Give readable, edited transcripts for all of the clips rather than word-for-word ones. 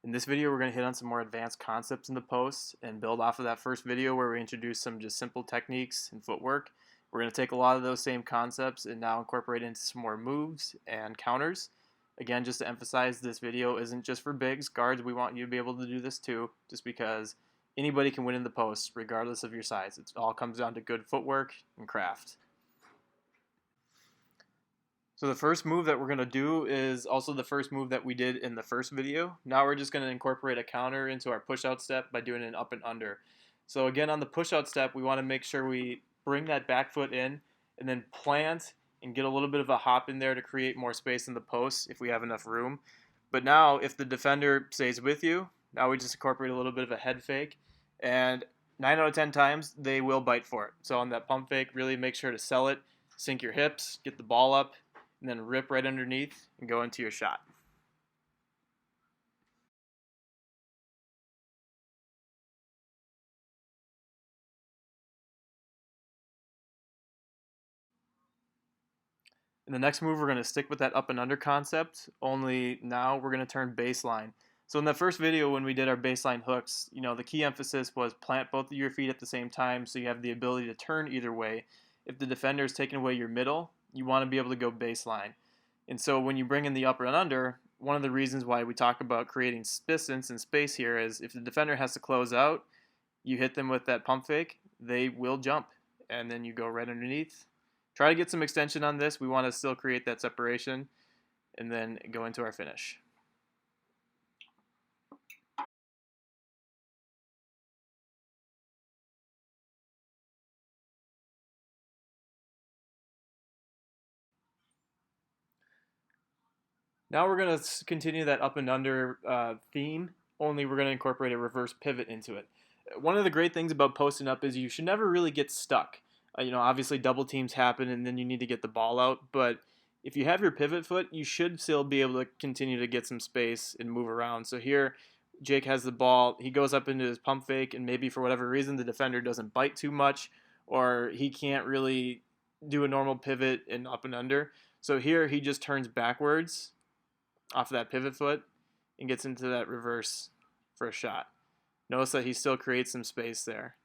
In this video, we're going to hit on some more advanced concepts in the post and build off of that first video where we introduced some just simple techniques and footwork. We're going to take a lot of those same concepts and now incorporate into some more moves and counters. Again, just to emphasize, this video isn't just for bigs. Guards, we want you to be able to do this too, just because anybody can win in the post regardless of your size. It all comes down to good footwork and craft. So the first move that we're going to do is also the first move that we did in the first video. Now we're just going to incorporate a counter into our push-out step by doing an up and under. So again, on the push-out step, we want to make sure we bring that back foot in and then plant and get a little bit of a hop in there to create more space in the post if we have enough room. But now if the defender stays with you, now we just incorporate a little bit of a head fake, and 9 out of 10 times they will bite for it. So on that pump fake, really make sure to sell it, sink your hips, get the ball up, and then rip right underneath and go into your shot. In the next move, we're going to stick with that up and under concept, only now we're going to turn baseline. So in the first video when we did our baseline hooks, the key emphasis was plant both of your feet at the same time so you have the ability to turn either way. If the defender is taking away your middle, you want to be able to go baseline. And so when you bring in the upper and under, one of the reasons why we talk about creating distance and space here is if the defender has to close out, you hit them with that pump fake, they will jump, and then you go right underneath. Try to get some extension on this. We want to still create that separation, and then go into our finish. Now we're going to continue that up and under theme, only we're going to incorporate a reverse pivot into it. One of the great things about posting up is you should never really get stuck. Obviously double teams happen and then you need to get the ball out, but if you have your pivot foot, you should still be able to continue to get some space and move around. So here, Jake has the ball, he goes up into his pump fake, and maybe for whatever reason the defender doesn't bite too much, or he can't really do a normal pivot and up and under. So here he just turns backwards off of that pivot foot and gets into that reverse for a shot. Notice that he still creates some space there.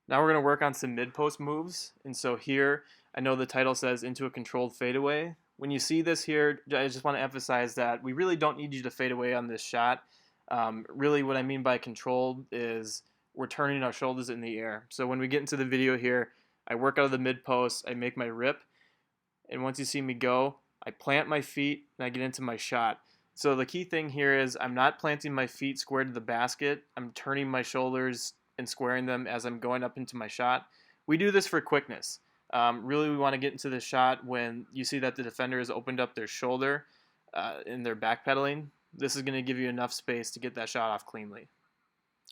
Now we're going to work on some mid-post moves. And so here, I know the title says into a controlled fadeaway. When you see this here, I just want to emphasize that we really don't need you to fade away on this shot. Really what I mean by controlled is we're turning our shoulders in the air. So when we get into the video here, I work out of the mid-post, I make my rip, and once you see me go, I plant my feet and I get into my shot. So the key thing here is I'm not planting my feet square to the basket. I'm turning my shoulders and squaring them as I'm going up into my shot. We do this for quickness. Really, we want to get into the shot when you see that the defender has opened up their shoulder and they're backpedaling. This is going to give you enough space to get that shot off cleanly.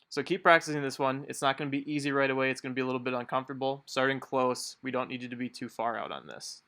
So keep practicing this one. It's not going to be easy right away. It's going to be a little bit uncomfortable. Starting close, we don't need you to be too far out on this.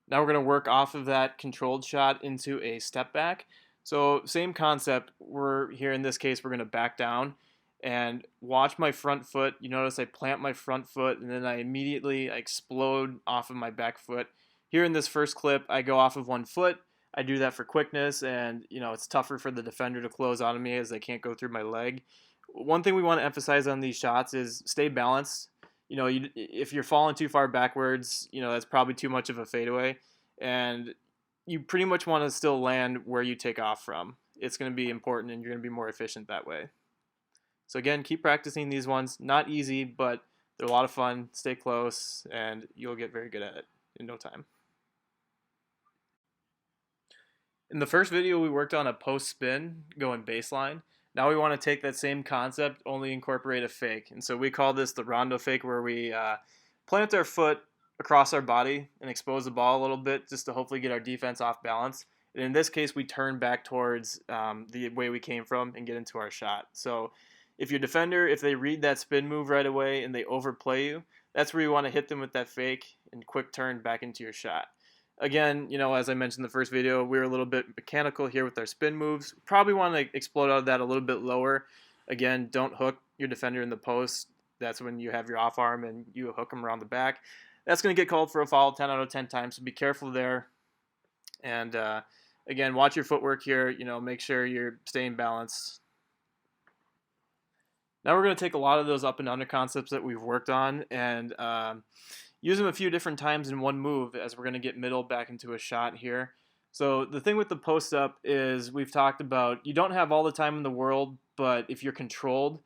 Now we're going to work off of that controlled shot into a step back. So same concept. We're here in this case, we're going to back down and watch my front foot. You notice I plant my front foot and then I immediately explode off of my back foot. Here in this first clip, I go off of one foot. I do that for quickness, and it's tougher for the defender to close on me as they can't go through my leg. One thing we want to emphasize on these shots is stay balanced. If you're falling too far backwards, that's probably too much of a fadeaway, and you pretty much want to still land where you take off from. It's going to be important, and you're going to be more efficient that way. So again, keep practicing these ones. Not easy, but they're a lot of fun. Stay close, and you'll get very good at it in no time. In the first video, we worked on a post spin going baseline. Now we want to take that same concept, only incorporate a fake. And so we call this the rondo fake, where we plant our foot across our body and expose the ball a little bit just to hopefully get our defense off balance. And in this case, we turn back towards the way we came from and get into our shot. So if your defender, if they read that spin move right away and they overplay you, that's where you want to hit them with that fake and quick turn back into your shot. Again, as I mentioned in the first video, we were a little bit mechanical here with our spin moves. Probably want to explode out of that a little bit lower. Again, don't hook your defender in the post. That's when you have your off arm and you hook them around the back. That's going to get called for a foul 10 out of 10 times, so be careful there. And again, watch your footwork here. Make sure you're staying balanced. Now we're going to take a lot of those up and under concepts that we've worked on and use them a few different times in one move, as we're going to get middle back into a shot here. So the thing with the post up is, we've talked about, you don't have all the time in the world, but if you're controlled,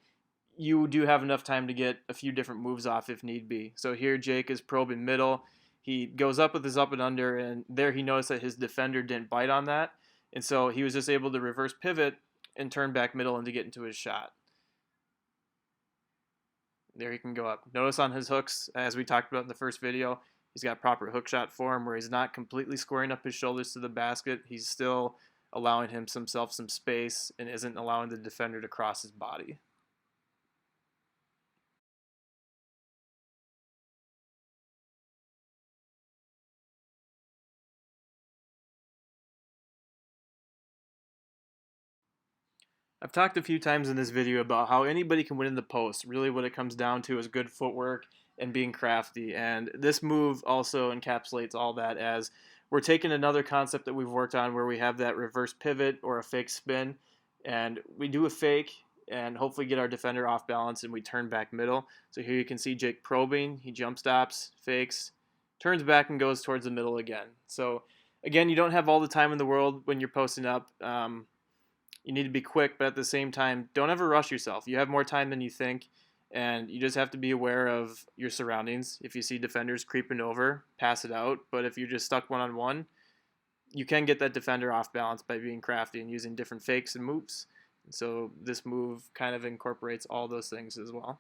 you do have enough time to get a few different moves off if need be. So here Jake is probing middle. He goes up with his up and under, and there he noticed that his defender didn't bite on that. And so he was just able to reverse pivot and turn back middle and to get into his shot. There he can go up. Notice on his hooks, as we talked about in the first video, he's got proper hook shot form where he's not completely squaring up his shoulders to the basket. He's still allowing himself some space and isn't allowing the defender to cross his body. I've talked a few times in this video about how anybody can win in the post. Really what it comes down to is good footwork and being crafty. And this move also encapsulates all that, as we're taking another concept that we've worked on where we have that reverse pivot or a fake spin. And we do a fake and hopefully get our defender off balance, and we turn back middle. So here you can see Jake probing. He jump stops, fakes, turns back and goes towards the middle again. So again, you don't have all the time in the world when you're posting up. You need to be quick, but at the same time, don't ever rush yourself. You have more time than you think, and you just have to be aware of your surroundings. If you see defenders creeping over, pass it out. But if you're just stuck one-on-one, you can get that defender off balance by being crafty and using different fakes and moves. And so this move kind of incorporates all those things as well.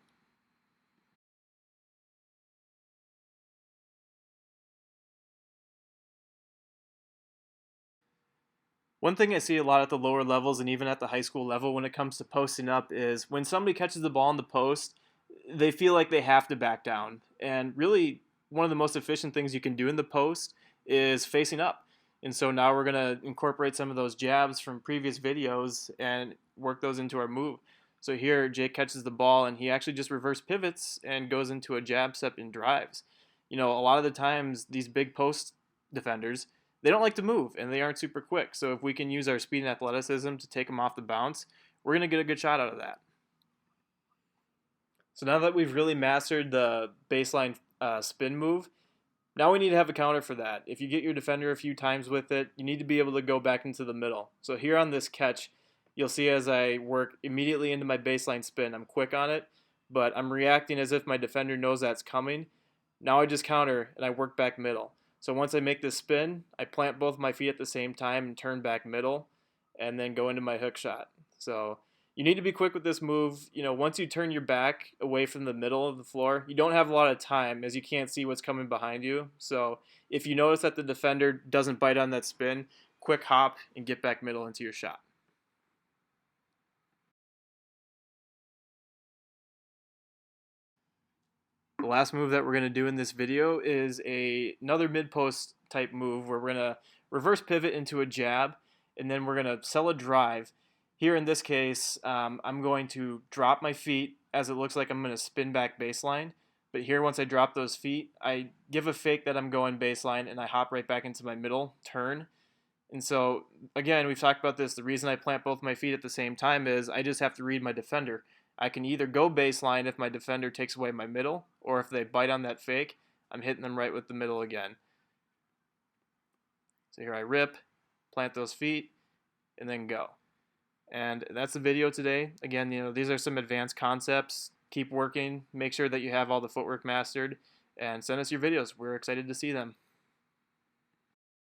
One thing I see a lot at the lower levels and even at the high school level when it comes to posting up is, when somebody catches the ball in the post, they feel like they have to back down. And really, one of the most efficient things you can do in the post is facing up. And so now we're going to incorporate some of those jabs from previous videos and work those into our move. So here Jake catches the ball and he actually just reverse pivots and goes into a jab step and drives. A lot of the times these big post defenders, they don't like to move and they aren't super quick. So if we can use our speed and athleticism to take them off the bounce, we're going to get a good shot out of that. So now that we've really mastered the baseline spin move, now we need to have a counter for that. If you get your defender a few times with it, you need to be able to go back into the middle. So here on this catch, you'll see as I work immediately into my baseline spin, I'm quick on it, but I'm reacting as if my defender knows that's coming. Now I just counter and I work back middle. So once I make this spin, I plant both my feet at the same time and turn back middle and then go into my hook shot. So you need to be quick with this move. Once you turn your back away from the middle of the floor, you don't have a lot of time, as you can't see what's coming behind you. So if you notice that the defender doesn't bite on that spin, quick hop and get back middle into your shot. The last move that we're going to do in this video is another mid-post type move where we're going to reverse pivot into a jab, and then we're going to sell a drive. Here in this case, I'm going to drop my feet as it looks like I'm going to spin back baseline. But here, once I drop those feet, I give a fake that I'm going baseline, and I hop right back into my middle turn. And so, again, we've talked about this. The reason I plant both my feet at the same time is I just have to read my defender. I can either go baseline if my defender takes away my middle, or if they bite on that fake, I'm hitting them right with the middle again. So here I rip, plant those feet, and then go. And that's the video today. Again, these are some advanced concepts. Keep working. Make sure that you have all the footwork mastered, and send us your videos. We're excited to see them.